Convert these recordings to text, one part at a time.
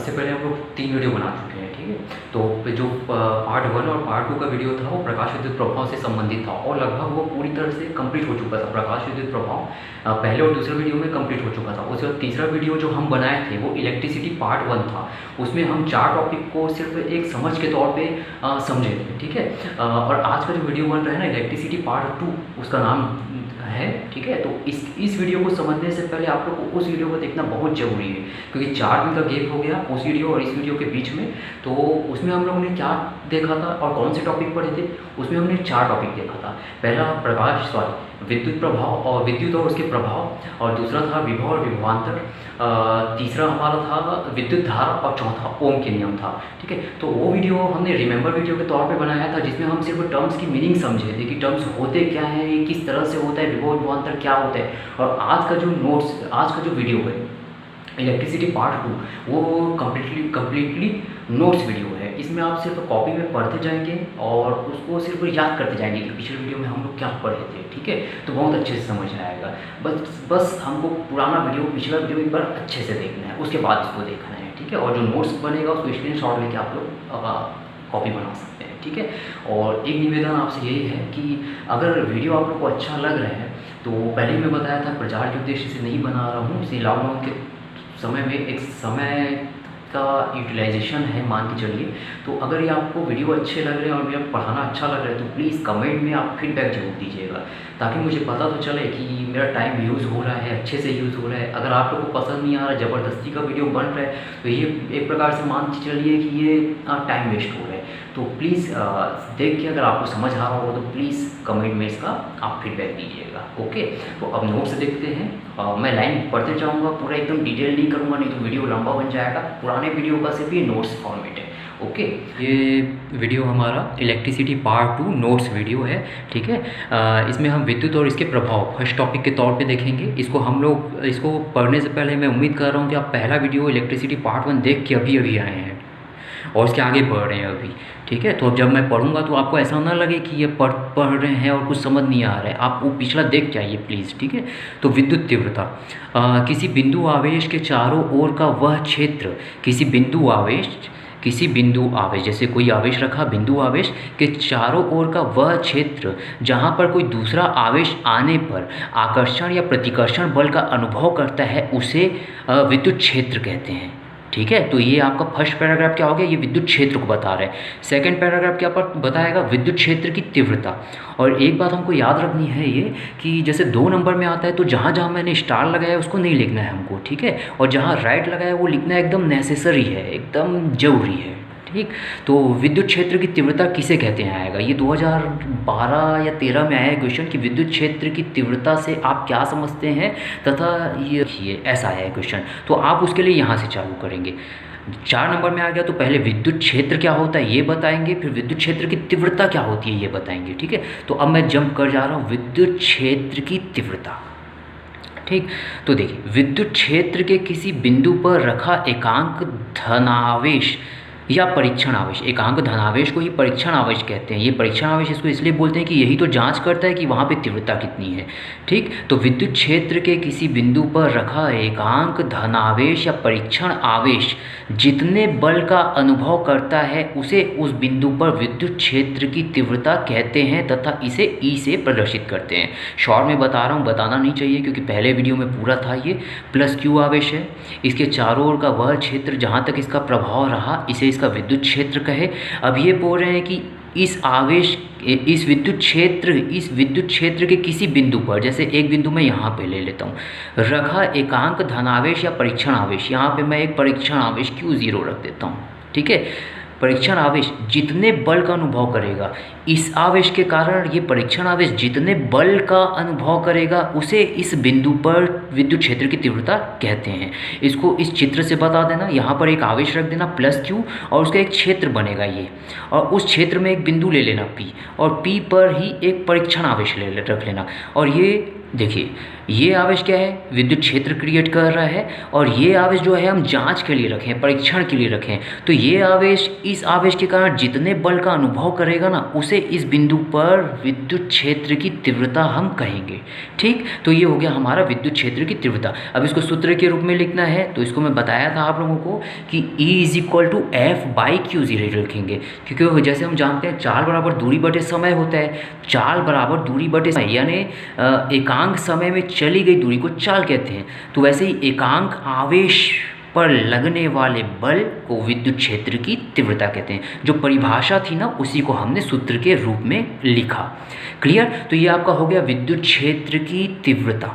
इससे पहले हम लोग 3 वीडियो बना चुके हैं, ठीक है। तो जो पार्ट 1 और पार्ट 2 का वीडियो था वो प्रकाश विद्युत प्रभाव से संबंधित था और लगभग वो पूरी तरह से कंप्लीट हो चुका था। प्रकाश विद्युत प्रभाव पहले और दूसरे वीडियो में कंप्लीट हो चुका था। उसके बाद तीसरा वीडियो जो हम बनाए थे वो इलेक्ट्रिसिटी पार्ट 1 था। उसमें हम 4 टॉपिक को सिर्फ एक समझ के तौर पर समझे थे, ठीक है। और आज का जो वीडियो बन रहा है ना, इलेक्ट्रिसिटी पार्ट 2 उसका नाम है, ठीक है। तो इस वीडियो को समझने से पहले आप लोग को उस वीडियो को देखना बहुत ज़रूरी है, क्योंकि 4 दिन का गैप हो गया उस वीडियो और इस वीडियो के बीच में। तो उसमें हम लोगों ने क्या देखा था और कौन से टॉपिक पढ़े थे, उसमें हमने 4 टॉपिक देखा था। पहला विद्युत प्रभाव और विद्युत और उसके प्रभाव, और दूसरा था विभव और विभवांतर, तीसरा हमारा था विद्युत धारा, और चौथा ओम के नियम था, ठीक है। तो वो वीडियो हमने रिमेंबर वीडियो के तौर पे बनाया था, जिसमें हम सिर्फ टर्म्स की मीनिंग समझे थे कि टर्म्स होते क्या हैं, ये किस तरह से होता है, विभव विभवांतर क्या होता है। और आज का जो वीडियो है इलेक्ट्रिसिटी पार्ट 2 वो कम्प्लीटली नोट्स वीडियो है। इसमें आप सिर्फ कॉपी में पढ़ते जाएंगे और उसको सिर्फ याद करते जाएंगे कि पिछले वीडियो में हम लोग क्या पढ़े थे, ठीक है। तो बहुत अच्छे से समझ आएगा। बस हमको पुराना वीडियो, पिछला वीडियो एक बार अच्छे से देखना है, उसके बाद इसको देखना है, ठीक है। और जो नोट्स बनेगा उसको स्क्रीनशॉट लेके आप लोग कॉपी बना सकते हैं, ठीक है। और एक निवेदन आपसे यही है कि अगर वीडियो आप लोग को अच्छा लग रहा है, तो पहले ही मैं बताया था प्रचार के उद्देश्य से नहीं बना रहा हूँ। इसलिए लॉकडाउन के समय में एक समय का यूटिलाइजेशन है, मान के चलिए। तो अगर ये आपको वीडियो अच्छे लग रहे हैं और मेरा पढ़ाना अच्छा लग रहा है, तो प्लीज़ कमेंट में आप फीडबैक जरूर दीजिएगा, ताकि मुझे पता तो चले कि मेरा टाइम यूज़ हो रहा है, अच्छे से यूज़ हो रहा है। अगर आप लोग को पसंद नहीं आ रहा, ज़बरदस्ती का वीडियो बन रहा है, तो ये एक प्रकार से मान के चलिए कि ये टाइम वेस्ट हो रहा है। तो प्लीज़ देख के अगर आपको समझ आ रहा होगा तो प्लीज़ कमेंट में इसका आप फीडबैक दीजिएगा, ओके। तो अब नोट्स देखते हैं। मैं लाइन पढ़ते जाऊँगा, पूरा एकदम डिटेल नहीं करूँगा, नहीं तो वीडियो लंबा बन जाएगा। पुराने वीडियो का सिर्फ ये नोट्स फॉर्मेट है, ओके। ये वीडियो हमारा इलेक्ट्रिसिटी पार्ट 2 नोट्स वीडियो है, ठीक है। इसमें हम विद्युत और इसके प्रभाव फर्स्ट टॉपिक के तौर पे देखेंगे। इसको पढ़ने से पहले मैं उम्मीद कर रहा हूँ कि आप पहला वीडियो इलेक्ट्रिसिटी पार्ट 1 देख के अभी आए हैं और इसके आगे बढ़ रहे हैं अभी, ठीक है। तो अब जब मैं पढ़ूंगा तो आपको ऐसा ना लगे कि ये पढ़ रहे हैं और कुछ समझ नहीं आ रहा है, आप वो पिछला देख के आइए प्लीज़, ठीक है। तो विद्युत तीव्रता, किसी बिंदु आवेश के चारों ओर का वह क्षेत्र, किसी बिंदु आवेश जैसे कोई आवेश रखा, बिंदु आवेश के चारों ओर का वह क्षेत्र जहाँ पर कोई दूसरा आवेश आने पर आकर्षण या प्रतिकर्षण बल का अनुभव करता है, उसे विद्युत क्षेत्र कहते हैं, ठीक है। तो ये आपका फर्स्ट पैराग्राफ क्या हो गया, ये विद्युत क्षेत्र को बता रहा है। सेकंड पैराग्राफ क्या बताएगा, विद्युत क्षेत्र की तीव्रता। और एक बात हमको याद रखनी है ये कि जैसे 2 नंबर में आता है तो जहाँ जहाँ मैंने स्टार लगाया उसको नहीं लिखना है हमको, ठीक है। और जहाँ राइट लगाया वो लिखना एकदम नेसेसरी है, एकदम जरूरी है, ठीक। तो विद्युत क्षेत्र की तीव्रता किसे कहते हैं आएगा, ये 2012 या 13 में आया है क्वेश्चन कि विद्युत क्षेत्र की तीव्रता से आप क्या समझते हैं, तथा ये ऐसा आया है क्वेश्चन। तो आप उसके लिए यहाँ से चालू करेंगे। 4 नंबर में आ गया तो पहले विद्युत क्षेत्र क्या होता है ये बताएंगे, फिर विद्युत क्षेत्र की तीव्रता क्या होती है ये बताएंगे, ठीक है। तो अब मैं जंप कर जा रहा हूँ विद्युत क्षेत्र की तीव्रता, ठीक। तो देखिए, विद्युत क्षेत्र के किसी बिंदु पर रखा एकांक धनावेश या परीक्षण आवेश, एकांक धनावेश को ही परीक्षण आवेश कहते हैं। ये परीक्षण आवेश इसको इसलिए बोलते हैं कि यही तो जांच करता है कि वहाँ पे तीव्रता कितनी है, ठीक। तो विद्युत क्षेत्र के किसी बिंदु पर रखा एकांक धनावेश या परीक्षण आवेश जितने बल का अनुभव करता है उसे उस बिंदु पर विद्युत क्षेत्र की तीव्रता कहते हैं, तथा इसे ई से प्रदर्शित करते हैं। शॉर्ट में बता रहा हूँ, बताना नहीं चाहिए क्योंकि पहले वीडियो में पूरा था। ये प्लस क्यू आवेश है, इसके चारों ओर का वह क्षेत्र जहाँ तक इसका प्रभाव रहा इसे इसका विद्युत क्षेत्र कहे। अब ये बोल रहे हैं कि इस विद्युत क्षेत्र के किसी बिंदु पर, जैसे एक बिंदु मैं यहाँ पे ले लेता हूँ, रखा एकांक धनावेश या परीक्षण आवेश, यहाँ पे मैं एक परीक्षण आवेश Q0 रख देता हूँ, ठीक है। परीक्षण आवेश जितने बल का अनुभव करेगा, इस आवेश के कारण ये परीक्षण आवेश जितने बल का अनुभव करेगा उसे इस बिंदु पर विद्युत क्षेत्र की तीव्रता कहते हैं। इसको इस चित्र से बता देना, यहाँ पर एक आवेश रख देना प्लस Q और उसका एक क्षेत्र बनेगा ये, और उस क्षेत्र में एक बिंदु ले लेना P, और P पर ही एक परीक्षण आवेश रख लेना। और ये देखिए, ये आवेश क्या है, विद्युत क्षेत्र क्रिएट कर रहा है, और ये आवेश जो है हम जांच के लिए रखें, परीक्षण के लिए रखें। तो ये आवेश इस आवेश के कारण जितने बल का अनुभव करेगा ना उसे उसे इस बिंदु पर विद्युत क्षेत्र की तीव्रता हम कहेंगे। ठीक, तो ये हो गया हमारा विद्युत क्षेत्र की तीव्रता। अब इसको सूत्र के रूप में लिखना है तो इसको मैं बताया था आप लोगों को कि E=F/q0 लिखेंगे, क्योंकि जैसे हम जानते हैं चाल बराबर दूरी बटे समय होता है। चाल बराबर दूरी बटे समय, यानी एकांक समय में चली गई दूरी को चाल कहते हैं। तो वैसे ही एकांक आवेश पर लगने वाले बल को विद्युत क्षेत्र की तीव्रता कहते हैं। जो परिभाषा थी ना, उसी को हमने सूत्र के रूप में लिखा। क्लियर? तो ये आपका हो गया विद्युत क्षेत्र की तीव्रता।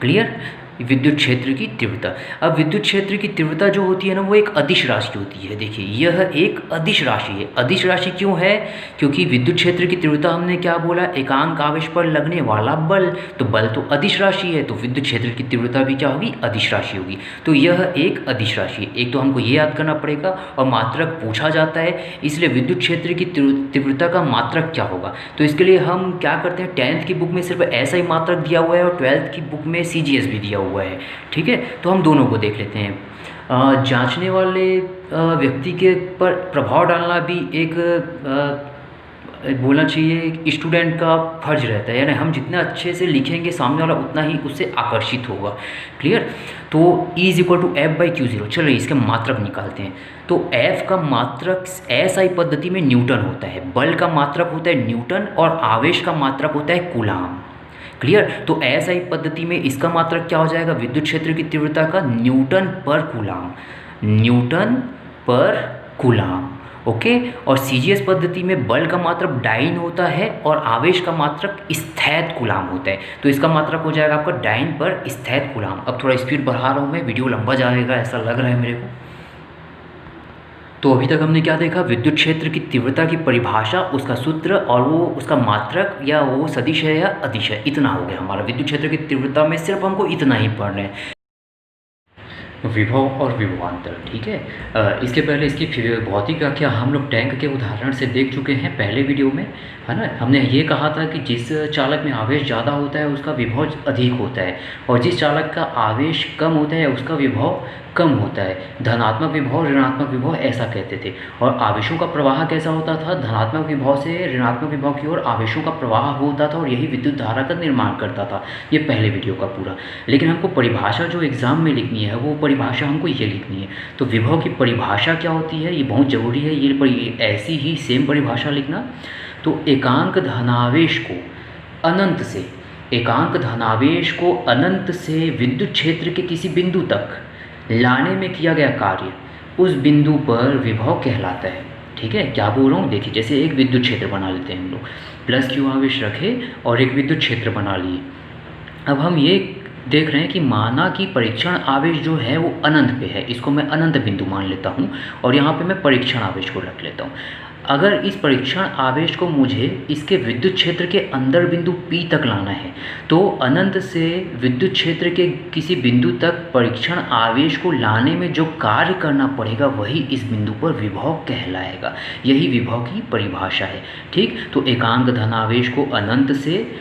क्लियर? विद्युत क्षेत्र की तीव्रता। अब विद्युत क्षेत्र की तीव्रता जो होती है ना, वो एक अदिश राशि होती है। देखिए, यह एक अदिश राशि है। अदिश राशि क्यों है? क्योंकि विद्युत क्षेत्र की तीव्रता हमने क्या बोला, एकांक आवेश पर लगने वाला बल। तो बल तो अदिश राशि है, तो विद्युत क्षेत्र की तीव्रता भी क्या होगी, अदिश राशि होगी। तो यह एक अदिश राशि है। एक तो हमको ये याद करना पड़ेगा, और मात्रक पूछा जाता है, इसलिए विद्युत क्षेत्र की तीव्रता का मात्रक क्या होगा। तो इसके लिए हम क्या करते हैं, 10th की बुक में सिर्फ ऐसा ही मात्रक दिया हुआ है और 12th की बुक में CGS भी दिया हुआ है। ठीक है, तो हम दोनों को देख लेते हैं। जांचने वाले व्यक्ति के पर प्रभाव डालना भी एक बोलना चाहिए स्टूडेंट का फर्ज रहता है, यानी हम जितना अच्छे से लिखेंगे सामने वाला उतना ही उससे आकर्षित होगा। क्लियर? तो E=F/q0। चलिए इसके मात्रक निकालते हैं। तो F का मात्रक SI पद्धति में न्यूटन होता है, बल का मात्रक होता है न्यूटन, और आवेश का मात्रक होता है कूलाम। क्लियर? तो SI पद्धति में इसका मात्रक क्या हो जाएगा, विद्युत क्षेत्र की तीव्रता का न्यूटन पर कूलाम। न्यूटन पर कूलाम। ओके, और CGS पद्धति में बल का मात्रक डाइन होता है और आवेश का मात्रक स्थैत कूलाम होता है। तो इसका मात्रक हो जाएगा आपका डाइन पर स्थैत कूलाम। अब थोड़ा स्पीड बढ़ा रहा हूँ मैं, वीडियो लंबा जाएगा ऐसा लग रहा है मेरे को। तो अभी तक हमने क्या देखा, विद्युत क्षेत्र की तीव्रता की परिभाषा, उसका सूत्र, और वो उसका मात्रक, या वो सदिश है या अदिश है। इतना हो गया हमारा विद्युत क्षेत्र की तीव्रता में, सिर्फ हमको इतना ही पढ़ रहे हैं, विभव और विभवांतर। ठीक है, इसके पहले इसकी भौतिक व्याख्या हम लोग टैंक के उदाहरण से देख चुके हैं पहले वीडियो में, है ना। हमने ये कहा था कि जिस चालक में आवेश ज़्यादा होता है उसका विभव अधिक होता है, और जिस चालक का आवेश कम होता है उसका विभव कम होता है। धनात्मक विभव, ऋणात्मक विभव, ऐसा कहते थे। और आवेशों का प्रवाह कैसा होता था, धनात्मक विभव से ऋणात्मक विभव की ओर आवेशों का प्रवाह होता था, और यही विद्युत धारा का निर्माण करता था। ये पहले वीडियो का पूरा। लेकिन हमको परिभाषा जो एग्जाम में लिखनी है, वो परिभाषा हमको ये लिखनी है। तो विभव की परिभाषा क्या होती है, ये बहुत ज़रूरी है। ये ऐसी ही सेम परिभाषा लिखना। तो एकांक धनावेश को अनंत से, एकांक धनावेश को अनंत से विद्युत क्षेत्र के किसी बिंदु तक लाने में किया गया कार्य, उस बिंदु पर विभव कहलाता है। ठीक है, क्या बोल रहा हूँ, देखिए जैसे एक विद्युत क्षेत्र बना लेते हैं हम लोग, प्लस Q आवेश रखे और एक विद्युत क्षेत्र बना लिए। अब हम ये देख रहे हैं कि माना कि परीक्षण आवेश जो है वो अनंत पे है, इसको मैं अनंत बिंदु मान लेता हूँ, और यहाँ पे मैं परीक्षण आवेश को रख लेता हूँ। अगर इस परीक्षण आवेश को मुझे इसके विद्युत क्षेत्र के अंदर बिंदु P तक लाना है, तो अनंत से विद्युत क्षेत्र के किसी बिंदु तक परीक्षण आवेश को लाने में जो कार्य करना पड़ेगा वही इस बिंदु पर विभव कहलाएगा। यही विभव की परिभाषा है। ठीक, तो एकांक धनावेश को अनंत से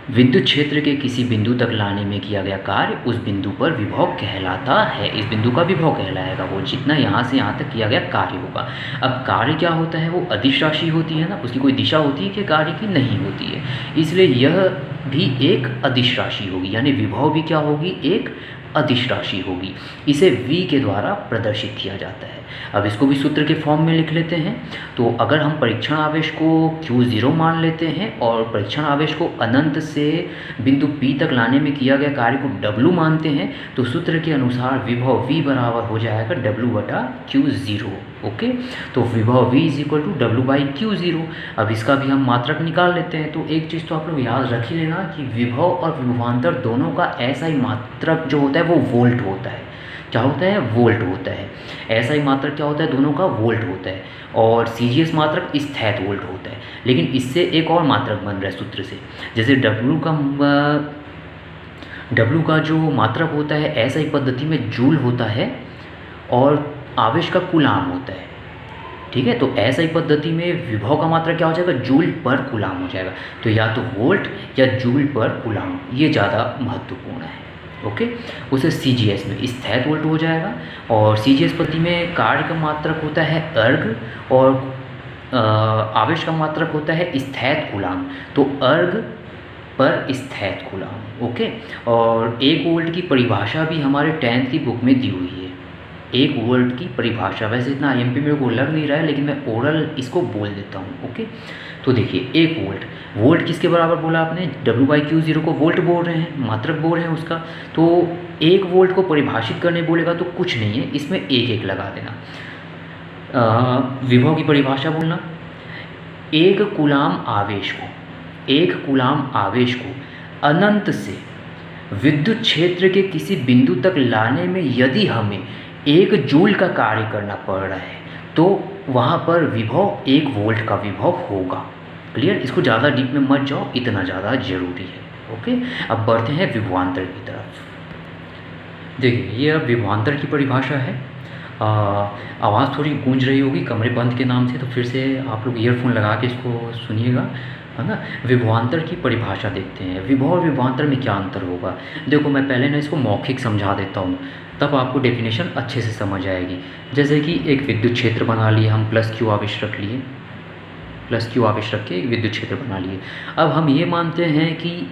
विद्युत क्षेत्र के किसी बिंदु तक लाने में किया गया कार्य उस बिंदु पर विभव कहलाता है। इस बिंदु का विभव कहलाएगा वो जितना यहाँ से यहाँ तक किया गया कार्य होगा। अब कार्य क्या होता है, वो अदिश राशि होती है ना, उसकी कोई दिशा होती है कि कार्य की नहीं होती है, इसलिए यह भी एक अदिश राशि होगी, यानी विभव भी क्या होगी, एक अदिश राशि होगी। इसे V के द्वारा प्रदर्शित किया जाता है। अब इसको भी सूत्र के फॉर्म में लिख लेते हैं। तो अगर हम परीक्षण आवेश को Q0 मान लेते हैं और परीक्षण आवेश को अनंत से बिंदु P तक लाने में किया गया कार्य को W मानते हैं, तो सूत्र के अनुसार विभव V बराबर हो जाएगा W/Q0। ओके, तो विभव V = W/Q0। अब इसका भी हम मात्रक निकाल लेते हैं। तो एक चीज़ तो आप लोग याद रख ही लेना कि विभव और विभवांतर दोनों का ऐसा ही मात्रक जो होता है वो वोल्ट होता है। क्या होता है, वोल्ट होता है। ऐसा ही मात्रक क्या होता है, दोनों का वोल्ट होता है। और CGS मात्रक स्थैत वोल्ट होता है। लेकिन इससे एक और मात्रक बन रहा है सूत्र से, जैसे W का जो मात्रक होता है SI पद्धति में जूल होता है और आवेश का कूलाम होता है। ठीक है, तो SI पद्धति में विभव का मात्रक क्या हो जाएगा, जूल पर कूलाम हो जाएगा। तो या तो वोल्ट या जूल पर कूलाम, ये ज़्यादा महत्वपूर्ण है। ओके, उसे CGS में स्थैत वोल्ट हो जाएगा। और CGS पद्धति में कार्य का मात्रक होता है अर्ग, और आवेश का मात्रक होता है स्थैत कूलाम, तो अर्ग पर स्थैत कूलाम। ओके, और 1 वोल्ट की परिभाषा भी हमारे 10th की बुक में दी हुई है। 1 वोल्ट की परिभाषा, वैसे इतना IMP मेरे को लग नहीं रहा है, लेकिन मैं ओरल इसको बोल देता हूँ। ओके, तो देखिए 1 वोल्ट, वोल्ट किसके बराबर बोला आपने, W/Q0 को वोल्ट बोल रहे हैं, मात्रक बोल रहे हैं उसका। तो 1 वोल्ट को परिभाषित करने बोलेगा तो कुछ नहीं है, इसमें 1 लगा देना। विभव की परिभाषा बोलना, 1 कूलाम आवेश को अनंत से विद्युत क्षेत्र के किसी बिंदु तक लाने में यदि हमें 1 जूल का कार्य करना पड़ रहा है तो वहाँ पर विभव 1 वोल्ट का विभव होगा। क्लियर, इसको ज़्यादा डीप में मत जाओ, इतना ज़्यादा ज़रूरी है। ओके, अब बढ़ते हैं विभवांतर की तरफ। देखिए ये अब विभवांतर की परिभाषा है। आवाज़ थोड़ी गूंज रही होगी कमरे बंद के नाम से, तो फिर से आप लोग ईयरफोन लगा के इसको सुनिएगा, है ना। विभवांतर की परिभाषा देखते हैं। विभव और विभवांतर में क्या अंतर होगा, देखो मैं पहले ना इसको मौखिक समझा देता हूँ, तब आपको डेफिनेशन अच्छे से समझ आएगी। जैसे कि एक विद्युत क्षेत्र बना लिए हम, +Q आवेश रख लिए, +Q आवेश रख के एक विद्युत क्षेत्र बना लिए। अब हम ये मानते हैं कि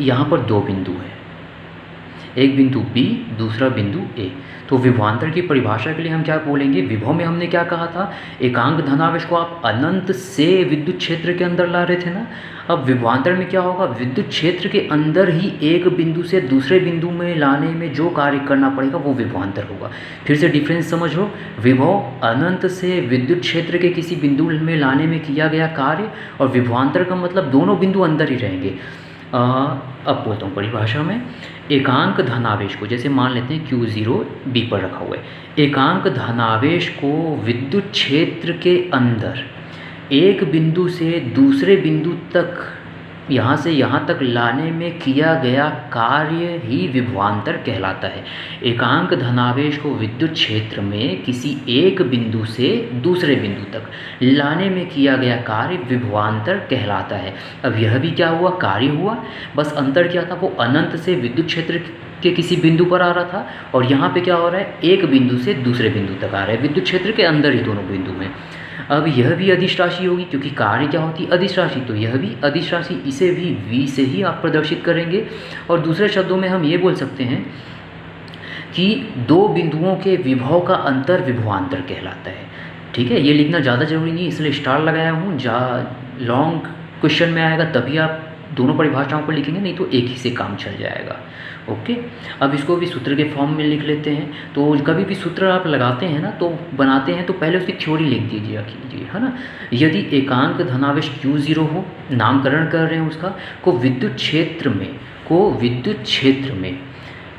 यहाँ पर 2 बिंदु हैं, एक बिंदु B, दूसरा बिंदु A। तो विभवांतर की परिभाषा के लिए हम क्या बोलेंगे, विभव में हमने क्या कहा था, एकांक धनावेश को आप अनंत से विद्युत क्षेत्र के अंदर ला रहे थे ना। अब विभवांतर में क्या होगा, विद्युत क्षेत्र के अंदर ही एक बिंदु से दूसरे बिंदु में लाने में जो कार्य करना पड़ेगा वो विभवांतर होगा। फिर से डिफरेंस समझ लो, विभव अनंत से विद्युत क्षेत्र के किसी बिंदु में लाने में किया गया कार्य, और विभवांतर का मतलब दोनों बिंदु अंदर ही रहेंगे। अब बोलता हूँ परिभाषा में, एकांक धनावेश को, जैसे मान लेते हैं Q0 B पर रखा हुआ है, एकांक धनावेश को विद्युत क्षेत्र के अंदर एक बिंदु से दूसरे बिंदु तक, यहाँ से यहाँ तक लाने में किया गया कार्य ही विभवांतर कहलाता है। एकांक धनावेश को विद्युत क्षेत्र में किसी एक बिंदु से दूसरे बिंदु तक लाने में किया गया कार्य विभवांतर कहलाता है। अब यह भी क्या हुआ, कार्य हुआ, बस अंतर क्या था, वो अनंत से विद्युत क्षेत्र के किसी बिंदु पर आ रहा था, और यहाँ पे क्या हो रहा है, एक बिंदु से दूसरे बिंदु तक आ रहा है, विद्युत क्षेत्र के अंदर ही दोनों बिंदु हैं। अब यह भी अदिश राशि होगी, क्योंकि कार्य क्या होती है, अदिश राशि, तो यह भी अदिश राशि, इसे भी V से ही आप प्रदर्शित करेंगे। और दूसरे शब्दों में हम ये बोल सकते हैं कि 2 बिंदुओं के विभव का अंतर विभवांतर कहलाता है। ठीक है, ये लिखना ज़्यादा जरूरी नहीं, इसलिए स्टार लगाया हूँ। लॉन्ग क्वेश्चन में आएगा तभी आप दोनों परिभाषाओं को लिखेंगे, नहीं तो एक ही से काम चल जाएगा। ओके, अब इसको भी सूत्र के फॉर्म में लिख लेते हैं। तो कभी भी सूत्र आप लगाते हैं ना, तो बनाते हैं तो पहले उसकी थ्योरी लिख दीजिए कीजिए, है ना। यदि एकांक धनावेश Q0 हो, नामकरण कर रहे हैं उसका, को विद्युत क्षेत्र में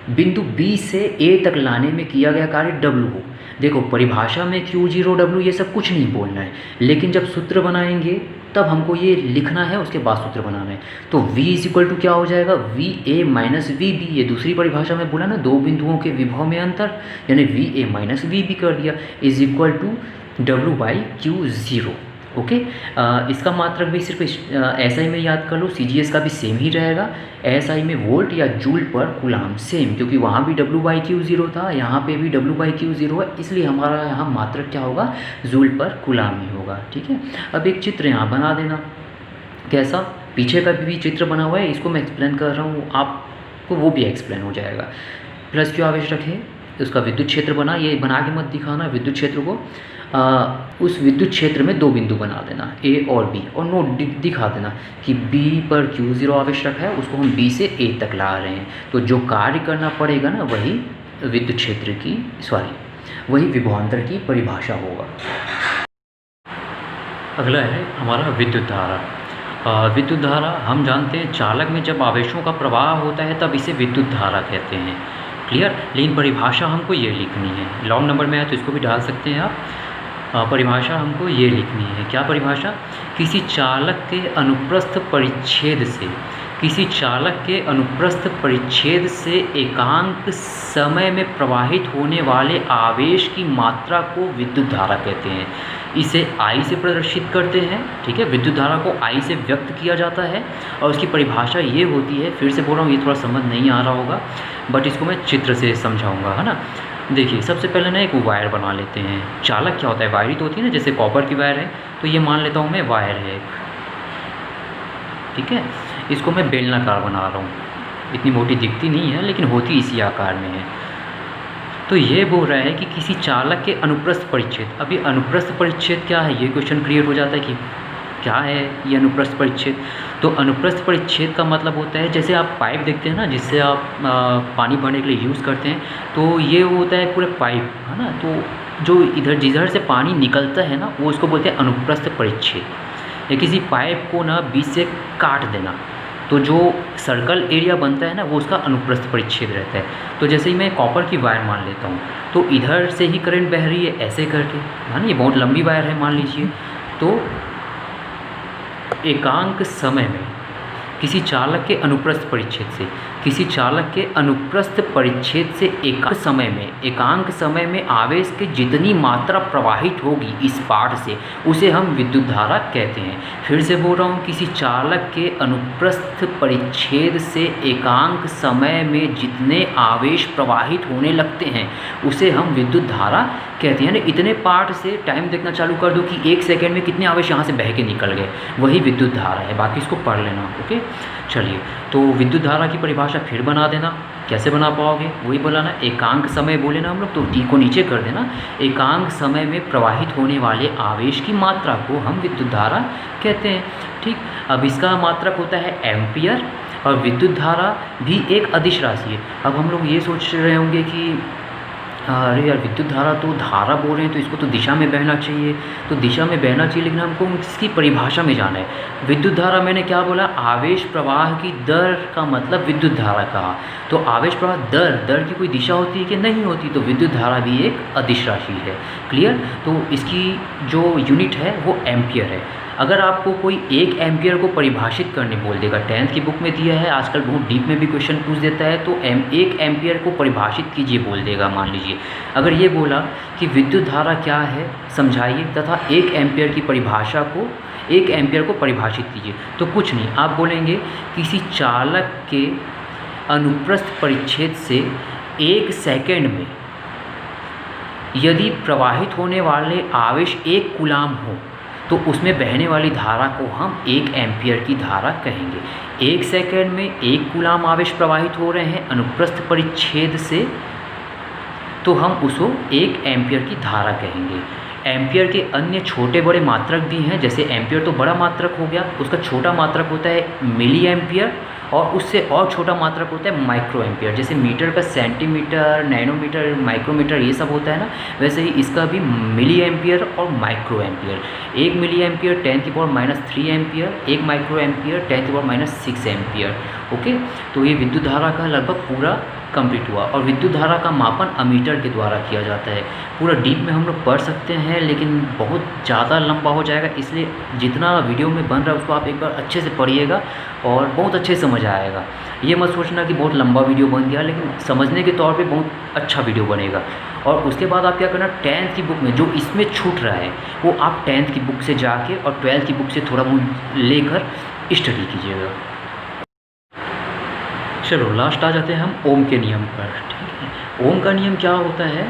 बिंदु B से A तक लाने में किया गया कार्य W हो। देखो परिभाषा में Q0 W ये सब कुछ नहीं बोलना है, लेकिन जब सूत्र बनाएंगे तब हमको ये लिखना है, उसके बाद सूत्र बनाना है। तो V = क्या हो जाएगा, VA - VB, ये दूसरी परिभाषा में बोला ना, 2 बिंदुओं के विभव में अंतर, यानी VA - VB कर दिया, = W/Q0। ओके, इसका मात्रक भी सिर्फ SI में याद कर लो, CGS का भी सेम ही रहेगा। SI में वोल्ट या जूल पर कूलाम सेम, क्योंकि वहाँ भी W/Q0 था, यहाँ पे भी W/Q0 है, इसलिए हमारा यहाँ मात्रक क्या होगा, जूल पर कूलाम ही होगा। ठीक है, अब एक चित्र यहाँ बना देना, कैसा, पीछे का भी चित्र बना हुआ है, इसको मैं एक्सप्लेन कर रहा हूँ, आपको वो भी एक्सप्लेन हो जाएगा। +Q आवेश रखें, उसका विद्युत क्षेत्र बना, ये बना के मत दिखाना विद्युत क्षेत्र को। उस विद्युत क्षेत्र में 2 बिंदु बना देना, A और B, और नोट दिखा देना कि B पर Q0 आवेश रखा है, उसको हम B से A तक ला रहे हैं। तो जो कार्य करना पड़ेगा ना, वही विद्युत क्षेत्र की वही विभवांतर की परिभाषा होगा। अगला है हमारा विद्युत धारा। विद्युत धारा हम जानते हैं, चालक में जब आवेशों का प्रवाह होता है तब इसे विद्युत धारा कहते हैं। क्लियर, लेकिन परिभाषा हमको ये लिखनी है, लॉन्ग नंबर में है तो इसको भी डाल सकते हैं आप। परिभाषा हमको ये लिखनी है, क्या परिभाषा, किसी चालक के अनुप्रस्थ परिच्छेद से एकांक समय में प्रवाहित होने वाले आवेश की मात्रा को विद्युत धारा कहते हैं। इसे I से प्रदर्शित करते हैं। ठीक है, विद्युत धारा को I से व्यक्त किया जाता है, और उसकी परिभाषा ये होती है, फिर से बोल रहा हूँ, ये थोड़ा समझ नहीं आ रहा होगा, बट इसको मैं चित्र से समझाऊंगा, है ना। देखिए सबसे पहले ना एक वायर बना लेते हैं। चालक क्या होता है, वायर ही तो होती है ना, जैसे कॉपर की वायर है, तो ये मान लेता हूँ मैं वायर है एक, ठीक है। इसको मैं बेलनाकार बना रहा हूँ, इतनी मोटी दिखती नहीं है लेकिन होती इसी आकार में है। तो ये बोल रहा है कि किसी चालक के अनुप्रस्थ परिच्छेद, अभी अनुप्रस्थ परिच्छेद क्या है, ये क्वेश्चन क्रिएट हो जाता है कि क्या है ये अनुप्रस्थ परिच्छेद। तो अनुप्रस्थ परिच्छेद का मतलब होता है, जैसे आप पाइप देखते हैं ना, जिससे आप पानी भरने के लिए यूज़ करते हैं, तो ये होता है पूरे पाइप, है ना। तो जो जिधर से पानी निकलता है ना, वो उसको बोलते हैं अनुप्रस्थ परिच्छेद। या किसी पाइप को ना बीच से काट देना, तो जो सर्कल एरिया बनता है ना, वो उसका अनुप्रस्थ परिच्छेद रहता है। तो जैसे ही मैं कॉपर की वायर मान लेता हूँ, तो इधर से ही करंट बह रही है ऐसे करके, है ना, ये बहुत लंबी वायर है मान लीजिए। तो एकांक समय में किसी चालक के अनुप्रस्थ परिच्छेद से, किसी चालक के अनुप्रस्थ परिच्छेद से एकांक समय में आवेश की जितनी मात्रा प्रवाहित होगी इस पाठ से, उसे हम विद्युत धारा कहते हैं। फिर से बोल रहा हूँ, किसी चालक के अनुप्रस्थ परिच्छेद से एकांक समय में जितने आवेश प्रवाहित होने लगते हैं उसे हम विद्युत धारा कहते हैं। ना इतने पार्ट से टाइम देखना चालू कर दो कि 1 सेकेंड में कितने आवेश यहाँ से बह के निकल गए, वही विद्युत धारा है। बाकी इसको पढ़ लेना, ओके। चलिए, तो विद्युत धारा की परिभाषा फिर बना देना। कैसे बना पाओगे, वही बोला ना, एकांक समय बोले ना हम लोग, तो टी को नीचे कर देना। एकांक समय में प्रवाहित होने वाले आवेश की मात्रा को हम विद्युत धारा कहते हैं, ठीक। अब इसका मात्रक होता है एम्पियर, और विद्युत धारा भी एक अदिश राशि है। अब हम लोग ये सोच रहे होंगे कि अरे यार, विद्युत धारा तो धारा बोल रहे हैं, तो इसको तो दिशा में बहना चाहिए, तो दिशा में बहना चाहिए, लेकिन हमको इसकी परिभाषा में जाना है। विद्युत धारा मैंने क्या बोला, आवेश प्रवाह की दर का मतलब विद्युत धारा कहा। तो आवेश प्रवाह दर की कोई दिशा होती है कि नहीं होती, तो विद्युत धारा भी एक अदिश राशि है। क्लियर। तो इसकी जो यूनिट है वो एम्पियर है। अगर आपको कोई 1 एम्पियर को परिभाषित करने बोल देगा, 10th की बुक में दिया है, आजकल बहुत डीप में भी क्वेश्चन पूछ देता है, तो 1 एम्पियर को परिभाषित कीजिए बोल देगा। मान लीजिए अगर ये बोला कि विद्युत धारा क्या है समझाइए, तथा 1 एम्पियर की परिभाषा को, 1 एम्पियर को परिभाषित कीजिए, तो कुछ नहीं, आप बोलेंगे किसी चालक के अनुप्रस्थ परिच्छेद से 1 सेकेंड में यदि प्रवाहित होने वाले आवेश 1 कूलाम हो, तो उसमें बहने वाली धारा को हम 1 एम्पियर की धारा कहेंगे। 1 सेकेंड में 1 कूलाम आवेश प्रवाहित हो रहे हैं अनुप्रस्थ परिच्छेद से, तो हम उसको 1 एम्पियर की धारा कहेंगे। एम्पियर के अन्य छोटे बड़े मात्रक भी हैं, जैसे एम्पियर तो बड़ा मात्रक हो गया, उसका छोटा मात्रक होता है मिली एम्पियर, और उससे और छोटा मात्रक होता है माइक्रो एम्पियर। जैसे मीटर का सेंटीमीटर, नैनोमीटर, माइक्रोमीटर ये सब होता है ना, वैसे ही इसका भी मिली एम्पियर और microampere. 1 milliampere 10⁻³ ampere, 1 microampere 10⁻6 ampere, okay. तो ये विद्युत धारा का लगभग पूरा कंप्लीट हुआ। और विद्युत धारा का मापन अमीटर के द्वारा किया जाता है। पूरा डीप में हम लोग पढ़ सकते हैं, लेकिन बहुत ज़्यादा लंबा हो जाएगा, इसलिए जितना वीडियो में बन रहा है उसको आप एक बार अच्छे से पढ़िएगा और बहुत अच्छे से समझ आएगा। ये मत सोचना कि बहुत लंबा वीडियो बन गया, लेकिन समझने के तौर पे बहुत अच्छा वीडियो बनेगा। और उसके बाद आप क्या करना, 10th की बुक में जो इसमें छूट रहा है वो आप 10th की बुक से जाके और 12th की बुक से थोड़ा बहुत लेकर स्टडी कीजिएगा। चलो लास्ट आ जाते हैं हम ओम के नियम पर, ठीक है। ओम का नियम क्या होता है,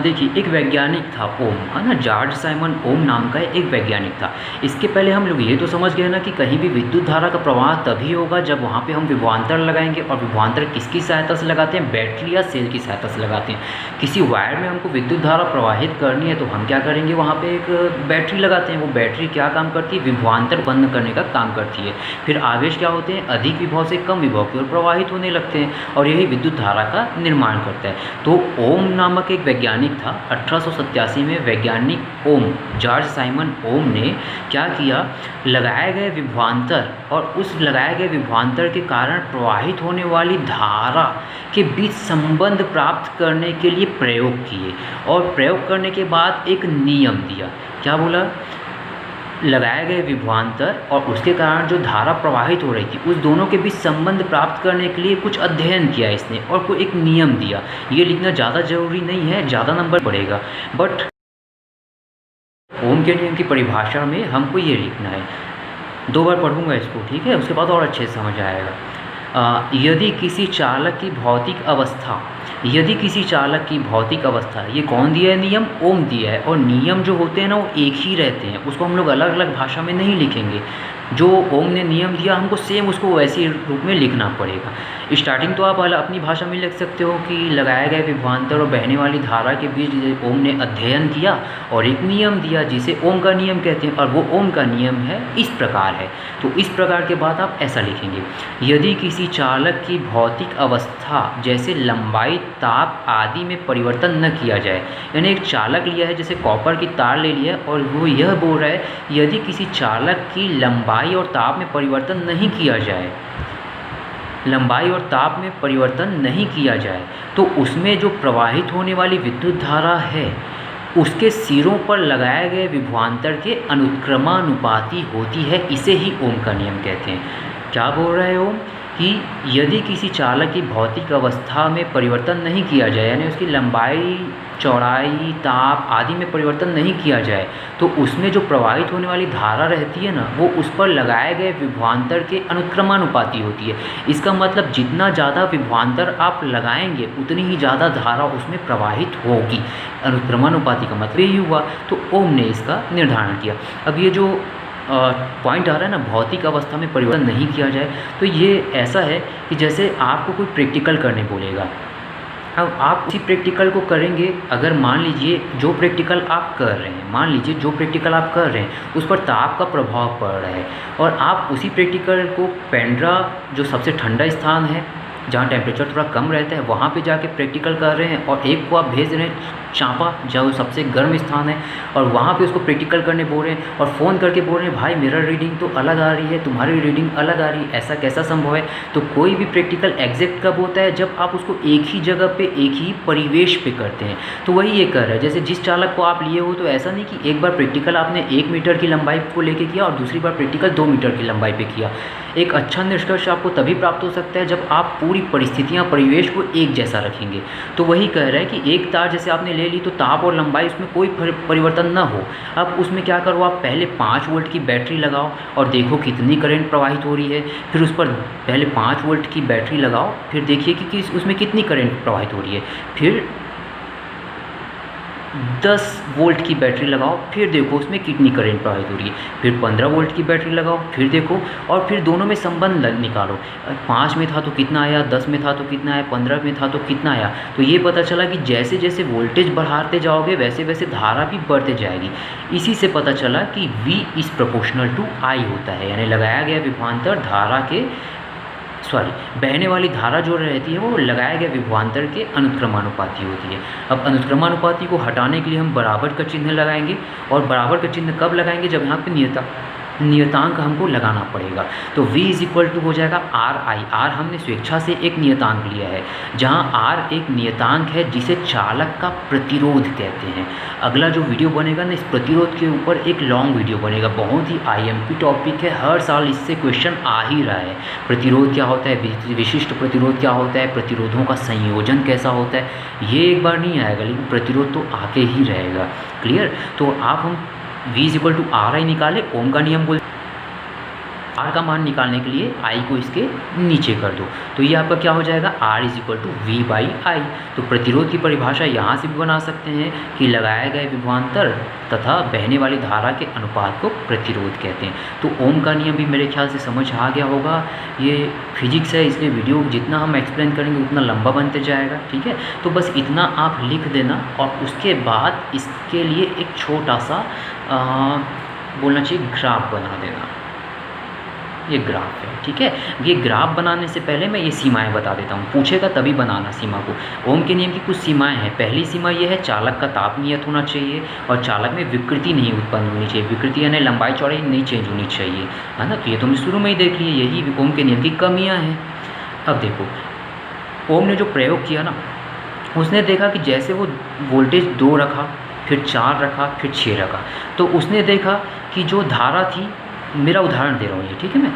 देखिए एक वैज्ञानिक था ओम, है ना, जॉर्ज साइमन ओम नाम का एक वैज्ञानिक था। इसके पहले हम लोग ये तो समझ गए ना कि कहीं भी विद्युत धारा का प्रवाह तभी होगा जब वहाँ पे हम विभवांतर लगाएंगे। और विभवांतर किसकी सहायता से लगाते हैं, बैटरी या सेल की सहायता से लगाते हैं। किसी वायर में हमको विद्युत धारा प्रवाहित करनी है तो हम क्या करेंगे, वहाँ पर एक बैटरी लगाते हैं। वो बैटरी क्या काम करती है, विभवांतर बंद करने का काम करती है। फिर आवेश क्या होते हैं, अधिक विभव से कम विभव की ओर प्रवाहित होने लगते हैं, और यही विद्युत धारा का निर्माण करता है। तो ओम नामक एक वैज्ञानिक था, 1887 में वैज्ञानिक ओम, जॉर्ज साइमन ओम ने क्या किया, लगाए गए विभवांतर और उस लगाए गए विभवांतर के कारण प्रवाहित होने वाली धारा के बीच संबंध प्राप्त करने के लिए प्रयोग किए। और प्रयोग करने के बाद एक नियम दिया, क्या बोला, लगाए गए विभवांतर और उसके कारण जो धारा प्रवाहित हो रही थी उस दोनों के बीच संबंध प्राप्त करने के लिए कुछ अध्ययन किया इसने, और कोई एक नियम दिया। ये लिखना ज़्यादा ज़रूरी नहीं है, ज़्यादा नंबर पड़ेगा, बट ओम के नियम की परिभाषा में हमको ये लिखना है। 2 बार पढ़ूंगा इसको, ठीक है, उसके बाद और अच्छे से समझ आएगा। यदि किसी चालक की भौतिक अवस्था यदि किसी चालक की भौतिक अवस्था, ये कौन दिया है नियम? ओम दिया है। और नियम जो होते हैं ना वो एक ही रहते हैं, उसको हम लोग अलग अलग भाषा में नहीं लिखेंगे। जो ओम ने नियम दिया हमको सेम उसको वैसे रूप में लिखना पड़ेगा। स्टार्टिंग तो आप अपनी भाषा में लिख सकते हो कि लगाए गए विभवांतर और बहने वाली धारा के बीच ओम ने अध्ययन किया और एक नियम दिया जिसे ओम का नियम कहते हैं, और वो ओम का नियम है इस प्रकार है। तो इस प्रकार के बाद आप ऐसा लिखेंगे, यदि किसी चालक की भौतिक अवस्था जैसे लंबाई, ताप आदि में परिवर्तन न किया जाए, यानी एक चालक लिया है जैसे कॉपर की तार ले लिया और वो यह बोल रहा है यदि किसी चालक की लंबाई और ताप में परिवर्तन नहीं किया जाए, लंबाई और ताप में परिवर्तन नहीं किया जाए, तो उसमें जो प्रवाहित होने वाली विद्युत धारा है उसके सिरों पर लगाए गए विभवांतर के अनुक्रमानुपाती होती है। इसे ही ओम का नियम कहते हैं। क्या बोल रहा है ओम? कि यदि किसी चालक की भौतिक अवस्था में परिवर्तन नहीं किया जाए, यानी उसकी लंबाई, चौड़ाई, ताप आदि में परिवर्तन नहीं किया जाए, तो उसमें जो प्रवाहित होने वाली धारा रहती है ना वो उस पर लगाए गए विभवांतर के अनुक्रमानुपाती होती है। इसका मतलब जितना ज़्यादा विभवांतर आप लगाएंगे उतनी ही ज़्यादा धारा उसमें प्रवाहित होगी। अनुक्रमानुपाती का मतलब यही हुआ। तो ओम ने इसका निर्धारण किया। अब ये जो पॉइंट आ रहा है ना, भौतिक अवस्था में परिवर्तन नहीं किया जाए, तो ये ऐसा है कि जैसे आपको कोई प्रैक्टिकल करने बोलेगा, अब आप उसी प्रैक्टिकल को करेंगे। अगर मान लीजिए जो प्रैक्टिकल आप कर रहे हैं, मान लीजिए जो प्रैक्टिकल आप कर रहे हैं उस पर ताप का प्रभाव पड़ रहा है, और आप उसी प्रैक्टिकल को पेंड्रा जो सबसे ठंडा स्थान है जहाँ टेम्परेचर थोड़ा कम रहता है वहाँ पे जाके प्रैक्टिकल कर रहे हैं, और एक को आप भेज रहे हैं चांपा जो सबसे गर्म स्थान है और वहाँ पे उसको प्रैक्टिकल करने बोल रहे हैं, और फ़ोन करके बोल रहे हैं भाई मेरा रीडिंग तो अलग आ रही है, तुम्हारी रीडिंग अलग आ रही है, ऐसा कैसा संभव है? तो कोई भी प्रैक्टिकल एग्जैक्ट कब होता है? जब आप उसको एक ही जगह पे, एक ही परिवेश पे करते हैं। तो वही ये कर रहा है, जैसे जिस चालक को आप लिए हो, तो ऐसा नहीं कि एक बार प्रैक्टिकल आपने 1 मीटर की लंबाई को लेके किया और दूसरी बार प्रैक्टिकल 2 मीटर की लंबाई पे किया। एक अच्छा निष्कर्ष आपको तभी प्राप्त हो सकता है जब आप पूरी परिस्थितियाँ, परिवेश को एक जैसा रखेंगे। तो वही कह रहा है कि एक तार जैसे आपने ले ली तो ताप और लंबाई उसमें कोई परिवर्तन ना हो। अब उसमें क्या करो, आप पहले 5 वोल्ट की बैटरी लगाओ और देखो कितनी करंट प्रवाहित हो रही है। फिर उस पर पहले 5 वोल्ट की बैटरी लगाओ, फिर देखिए कि उसमें कितनी करंट प्रवाहित हो रही है। फिर 10 वोल्ट की बैटरी लगाओ, फिर देखो उसमें कितनी करंट प्रवाहित हो रही है। फिर 15 वोल्ट की बैटरी लगाओ, फिर देखो, और फिर दोनों में संबंध निकालो। 5 में था तो कितना आया, 10 में था तो कितना आया, 15 में था तो कितना आया। तो ये पता चला कि जैसे जैसे वोल्टेज बढ़ाते जाओगे वैसे वैसे धारा भी बढ़ते जाएगी। इसी से पता चला कि V is proportional to I होता है, यानी लगाया गया विभवांतर धारा के बहने वाली धारा जो रहती है वो लगाए गए विभवांतर के अनुक्रमानुपाती होती है। अब अनुक्रमानुपाती को हटाने के लिए हम बराबर का चिन्ह लगाएंगे, और बराबर का चिन्ह कब लगाएंगे? जब यहाँ पे नियतांक हमको लगाना पड़ेगा। तो V इज इक्वल टू हो जाएगा RI। R हमने स्वेच्छा से एक नियतांक लिया है, जहाँ R एक नियतांक है जिसे चालक का प्रतिरोध कहते हैं। अगला जो वीडियो बनेगा ना, इस प्रतिरोध के ऊपर एक लॉन्ग वीडियो बनेगा, बहुत ही IMP टॉपिक है, हर साल इससे क्वेश्चन आ ही रहा है। प्रतिरोध क्या होता है, विशिष्ट प्रतिरोध क्या होता है, प्रतिरोधों का संयोजन कैसा होता है, ये एक बार नहीं आएगा लेकिन प्रतिरोध तो आके ही रहेगा। क्लियर? तो आप हम V is equal to RI निकाले, ओम का नियम बोल, R का मान निकालने के लिए I को इसके नीचे कर दो, तो ये आपका क्या हो जाएगा, R is equal to V by I। तो प्रतिरोध की परिभाषा यहाँ से भी बना सकते हैं कि लगाए गए विभवांतर तथा बहने वाली धारा के अनुपात को प्रतिरोध कहते हैं। तो ओम का नियम भी मेरे ख्याल से समझ आ गया होगा। ये फिजिक्स है, इसलिए वीडियो जितना हम एक्सप्लेन करेंगे उतना लंबा बनते जाएगा। ठीक है, तो बस इतना आप लिख देना, और उसके बाद इसके लिए एक छोटा सा बोलना चाहिए ग्राफ बना देना। ये ग्राफ है, ठीक है। ये ग्राफ बनाने से पहले मैं ये सीमाएं बता देता हूँ, पूछेगा तभी बनाना सीमा को। ओम के नियम की कुछ सीमाएं हैं। पहली सीमा ये है, चालक का ताप नियत होना चाहिए और चालक में विकृति नहीं उत्पन्न होनी चाहिए। विकृति यानी लंबाई चौड़ाई नहीं चेंज होनी चाहिए, है ना। तो ये तो हमने शुरू में ही देख लिए, यही ओम के नियम की कमियाँ हैं। अब देखो, ओम ने जो प्रयोग किया ना, उसने देखा कि जैसे वो वोल्टेज 2 रखा, फिर 4 रखा, फिर 6 रखा, तो उसने देखा कि जो धारा थी, मेरा उदाहरण दे रहा हूँ ये, ठीक है। मैं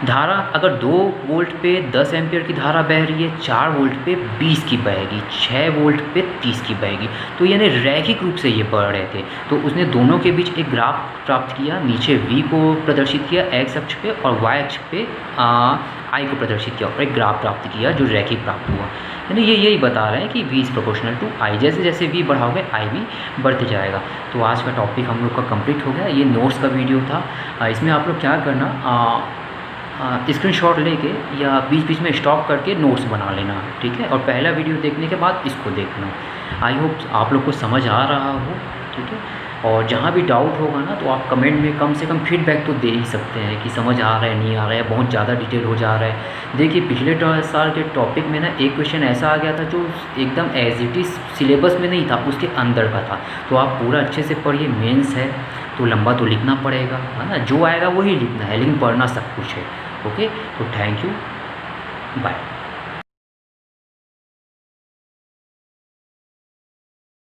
धारा अगर 2 वोल्ट पे 10 एम्पियर की धारा बह रही है, 4 वोल्ट पे 20 की बहेगी, 6 वोल्ट पे 30 की बहेगी, तो यानी रैखिक रूप से ये बढ़ रहे थे। तो उसने दोनों के बीच एक ग्राफ प्राप्त किया, नीचे V को प्रदर्शित किया x अक्ष पे और y अक्ष पे आई को प्रदर्शित किया और एक ग्राफ प्राप्त किया जो रैखिक प्राप्त हुआ। यानी ये यही बता रहे हैं कि v इज़ प्रोपोर्शनल टू आई, जैसे जैसे v बढ़ाओगे आई भी बढ़ते जाएगा। तो आज का टॉपिक हम लोग का कंप्लीट हो गया। ये नोट्स का वीडियो था। इसमें आप लोग क्या करना, स्क्रीनशॉट लेके या बीच बीच में स्टॉप करके नोट्स बना लेना, ठीक है। और पहला वीडियो देखने के बाद इसको देखना। आई होप आप लोग को समझ आ रहा हो, ठीक है। और जहाँ भी डाउट होगा ना तो आप कमेंट में कम से कम फीडबैक तो दे ही सकते हैं कि समझ आ रहा है नहीं आ रहा है, बहुत ज़्यादा डिटेल हो जा रहा है। देखिए पिछले साल के टॉपिक में ना एक क्वेश्चन ऐसा आ गया था जो एकदम एज इट इज़ सिलेबस में नहीं था, उसके अंदर का था। तो आप पूरा अच्छे से पढ़िए, मेंस है तो लंबा तो लिखना पड़ेगा, है ना। जो आएगा वही लिखना है, लेकिन पढ़ना सब कुछ है। ओके, तो थैंक यू, बाय।